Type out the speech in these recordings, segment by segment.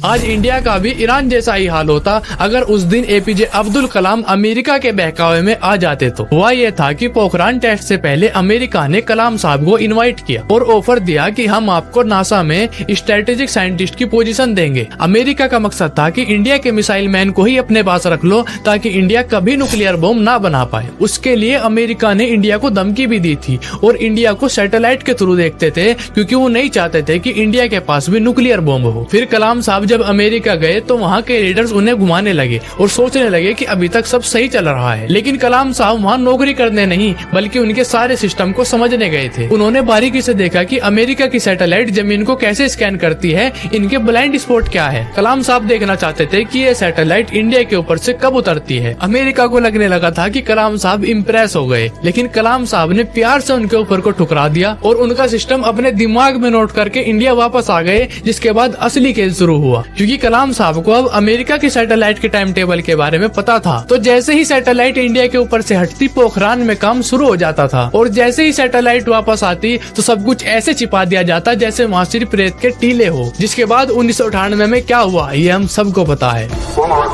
आज इंडिया का भी ईरान जैसा ही हाल होता अगर उस दिन एपीजे अब्दुल कलाम अमेरिका के बहकावे में आ जाते। तो हुआ ये था कि पोखरान टेस्ट से पहले अमेरिका ने कलाम साहब को इनवाइट किया और ऑफर दिया कि हम आपको नासा में स्ट्रेटेजिक साइंटिस्ट की पोजीशन देंगे। अमेरिका का मकसद था कि इंडिया के मिसाइल मैन को ही अपने पास रख लो ताकि इंडिया कभी न्यूक्लियर बम ना बना पाए। उसके लिए अमेरिका ने इंडिया को धमकी भी दी थी और इंडिया को सैटेलाइट के थ्रू देखते थे क्योंकि वो नहीं चाहते थे कि इंडिया के पास भी न्यूक्लियर बम हो। फिर कलाम साहब जब अमेरिका गए तो वहाँ के लीडर्स उन्हें घुमाने लगे और सोचने लगे कि अभी तक सब सही चल रहा है। लेकिन कलाम साहब वहाँ नौकरी करने नहीं बल्कि उनके सारे सिस्टम को समझने गए थे। उन्होंने बारीकी से देखा कि अमेरिका की सैटेलाइट जमीन को कैसे स्कैन करती है, इनके ब्लाइंड स्पॉट क्या है। कलाम साहब देखना चाहते थे कि ये सैटेलाइट इंडिया के ऊपर से कब उतरती है। अमेरिका को लगने लगा था कि कलाम साहब इम्प्रेस हो गए, लेकिन कलाम साहब ने प्यार से उनके ऊपर को ठुकरा दिया और उनका सिस्टम अपने दिमाग में नोट करके इंडिया वापस आ गए। जिसके बाद असली खेल शुरू हुआ क्योंकि कलाम साहब को अब अमेरिका की सैटेलाइट के टाइम टेबल के बारे में पता था। तो जैसे ही सैटेलाइट इंडिया के ऊपर से हटती पोखरान में काम शुरू हो जाता था और जैसे ही सैटेलाइट वापस आती तो सब कुछ ऐसे छिपा दिया जाता जैसे वहाँ सिर्फ रेत के टीले हो। जिसके बाद 1998 में क्या हुआ ये हम सबको पता है। 4,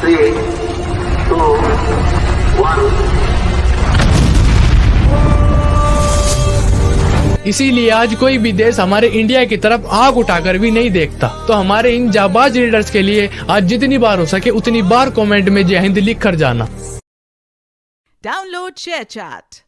3, 2, 1 इसीलिए आज कोई भी देश हमारे इंडिया की तरफ आंख उठाकर भी नहीं देखता। तो हमारे इन जाबाज लीडर्स के लिए आज जितनी बार हो सके उतनी बार कमेंट में जय हिंद लिख कर जाना। Download share chat.